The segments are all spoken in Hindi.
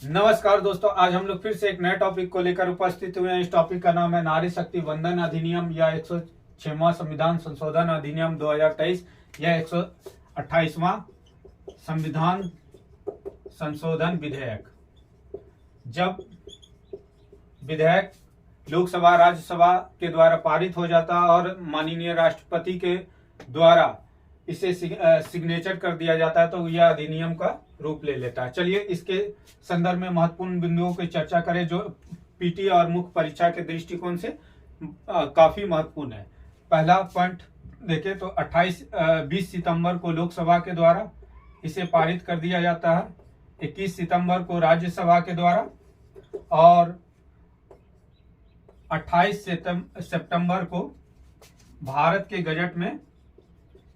नमस्कार दोस्तों, आज हम लोग फिर से एक नए टॉपिक को लेकर उपस्थित हुए हैं। इस टॉपिक का नाम है नारी शक्ति वंदन अधिनियम या 106वां संविधान संशोधन अधिनियम 2023 या 128वां संविधान संशोधन विधेयक। जब विधेयक लोकसभा राज्यसभा के द्वारा पारित हो जाता और माननीय राष्ट्रपति के द्वारा इसे सिग्नेचर कर दिया जाता है तो यह अधिनियम का रूप ले लेता है। चलिए इसके संदर्भ में महत्वपूर्ण बिंदुओं की चर्चा करें जो पीटी और मुख्य परीक्षा के दृष्टिकोण से काफी महत्वपूर्ण है। पहला पॉइंट देखें तो 20 सितंबर को लोकसभा के द्वारा इसे पारित कर दिया जाता है, 21 सितंबर को राज्यसभा के द्वारा और 28 सितंबर को भारत के गजट में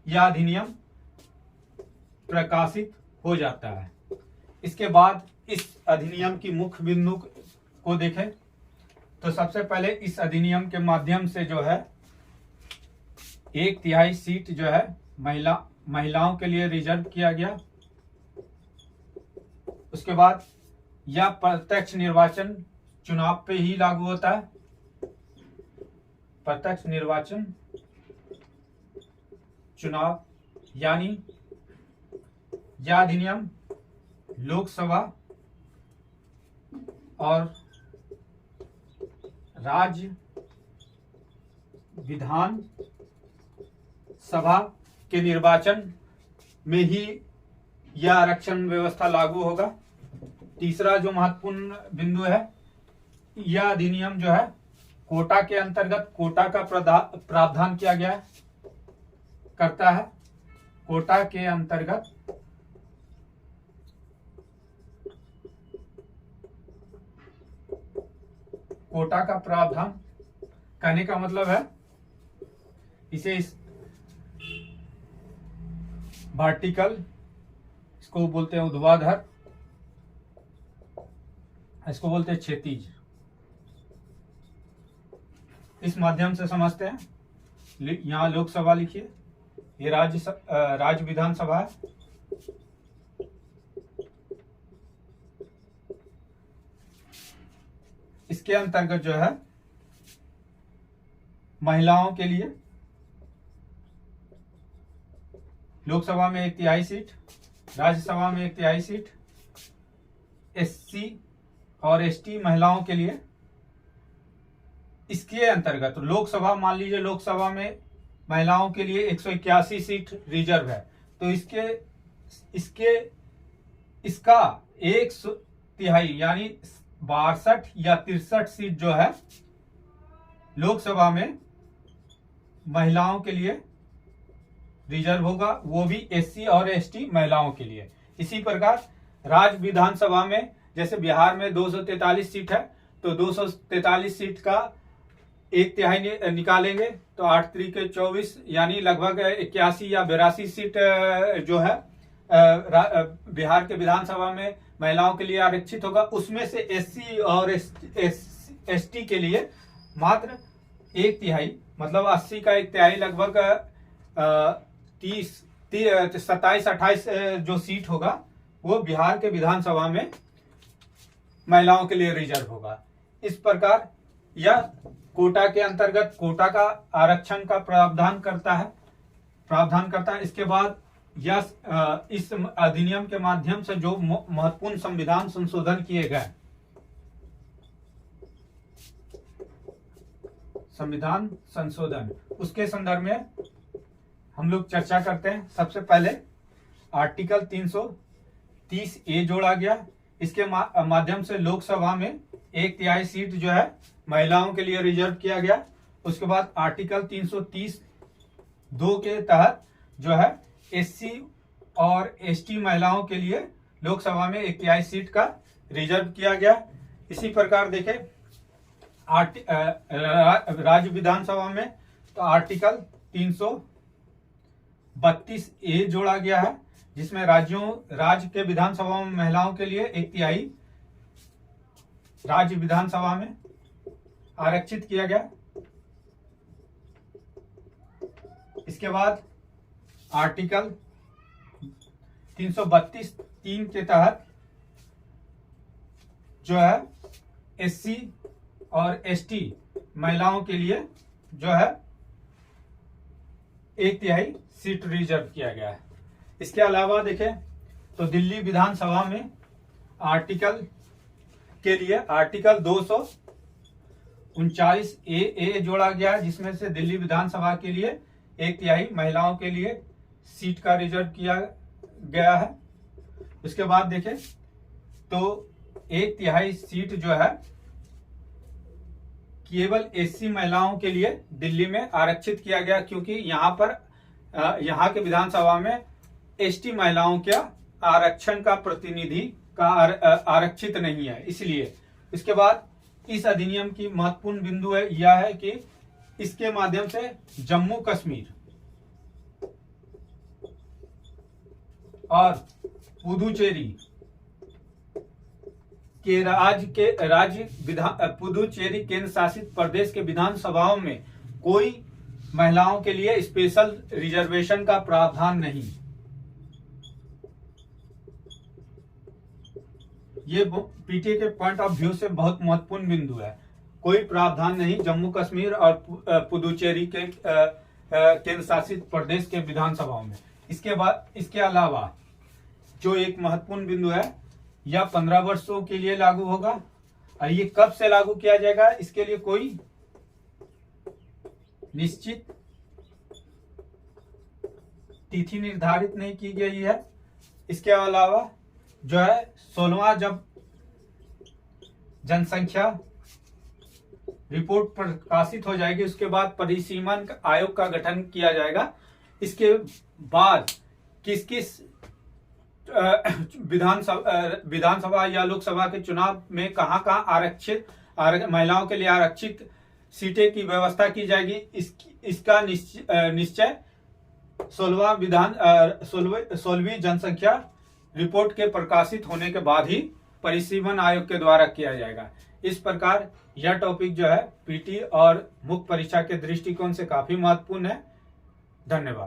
यह अधिनियम प्रकाशित हो जाता है। इसके बाद इस अधिनियम की मुख्य बिंदु को देखें तो सबसे पहले इस अधिनियम के माध्यम से जो है 1/3 सीट जो है महिलाओं के लिए रिजर्व किया गया। उसके बाद यह प्रत्यक्ष निर्वाचन चुनाव पे ही लागू होता है। प्रत्यक्ष निर्वाचन चुनाव यानी यह अधिनियम लोकसभा और राज्य विधान सभा के निर्वाचन में ही यह आरक्षण व्यवस्था लागू होगा। तीसरा जो महत्वपूर्ण बिंदु है, यह अधिनियम जो है कोटा के अंतर्गत कोटा का प्रावधान किया गया करता है। कोटा के अंतर्गत कोटा का प्रावधान करने का मतलब है इसे इस वर्टिकल, इसको बोलते हैं ऊर्ध्वाधर, इसको बोलते हैं क्षैतिज। इस माध्यम से समझते हैं। यहां लोकसभा लिखिए, ये राज्य विधानसभा है। इसके अंतर्गत जो है महिलाओं के लिए लोकसभा में 1/3 सीट, राज्यसभा में 1/3 सीट, एससी और एसटी महिलाओं के लिए इसके अंतर्गत लोकसभा, मान लीजिए लोकसभा में महिलाओं के लिए 181 सीट रिजर्व है तो इसका 1/3 यानी 62 या 63 सीट जो है लोकसभा में महिलाओं के लिए रिजर्व होगा, वो भी एससी और एसटी महिलाओं के लिए। इसी प्रकार राज्य विधानसभा में जैसे बिहार में 243 सीट है तो 243 सीट का 1/3 निकालेंगे तो 8 3 24 यानी लगभग 81 या 82 सीट जो है बिहार के विधानसभा में महिलाओं के लिए आरक्षित होगा। उसमें से एससी और एसटी के लिए मात्र 1/3 मतलब 80 का 1/3 लगभग 27-28 जो सीट होगा वो बिहार के विधानसभा में महिलाओं के लिए रिजर्व होगा। इस प्रकार यह कोटा के अंतर्गत कोटा का आरक्षण का प्रावधान करता है। इसके बाद यह इस अधिनियम के माध्यम से जो महत्वपूर्ण संविधान संशोधन किए गए, संविधान संशोधन, उसके संदर्भ में हम लोग चर्चा करते हैं। सबसे पहले आर्टिकल 330A जोड़ा गया। इसके माध्यम से लोकसभा में 1/3 सीट जो है महिलाओं के लिए रिजर्व किया गया। उसके बाद आर्टिकल 330(2) के तहत जो है एससी और एसटी महिलाओं के लिए लोकसभा में 1/3 सीट का रिजर्व किया गया। इसी प्रकार देखें राज्य विधानसभा में तो आर्टिकल 332A जोड़ा गया है जिसमें राज्य के विधानसभा में महिलाओं के लिए 1/3 राज्य विधानसभा में आरक्षित किया गया। इसके बाद आर्टिकल 332(3) के तहत जो है SC और ST महिलाओं के लिए जो है 1/3 सीट रिजर्व किया गया है। इसके अलावा देखें तो दिल्ली विधानसभा में आर्टिकल के लिए आर्टिकल 239A जोड़ा गया है, जिसमें से दिल्ली विधानसभा के लिए 1/3 महिलाओं के लिए सीट का रिजर्व किया गया है। उसके बाद देखें तो 1/3 सीट जो है केवल SC महिलाओं के लिए दिल्ली में आरक्षित किया गया, क्योंकि यहाँ के विधानसभा में ST महिलाओं के आरक्षण का प्रतिनिधि का आरक्षित नहीं है, इसलिए। इसके बाद इस अधिनियम की महत्वपूर्ण बिंदु है यह है कि इसके माध्यम से जम्मू कश्मीर और पुदुचेरी पुदुचेरी केंद्र शासित प्रदेश के विधानसभाओं में कोई महिलाओं के लिए स्पेशल रिजर्वेशन का प्रावधान नहीं। ये पीटी के पॉइंट ऑफ व्यू से बहुत महत्वपूर्ण बिंदु है। कोई प्रावधान नहीं जम्मू कश्मीर और पुदुचेरी के केंद्र शासित प्रदेश के विधानसभाओं में। इसके अलावा जो एक महत्वपूर्ण बिंदु है, यह 15 वर्षों के लिए लागू होगा। और ये कब से लागू किया जाएगा, इसके लिए कोई निश्चित तिथि निर्धारित नहीं की गई है। इसके अलावा जो है 16वां जब जनसंख्या रिपोर्ट प्रकाशित हो जाएगी, उसके बाद परिसीमन आयोग का गठन किया जाएगा। इसके बाद किस किस विधानसभा या लोकसभा के चुनाव में कहां आरक्षित महिलाओं के लिए आरक्षित सीटें की व्यवस्था की जाएगी, इसका निश्चय 16वीं जनसंख्या रिपोर्ट के प्रकाशित होने के बाद ही परिसीमन आयोग के द्वारा किया जाएगा। इस प्रकार यह टॉपिक जो है पीटी और मुख्य परीक्षा के दृष्टिकोण से काफी महत्वपूर्ण है। धन्यवाद।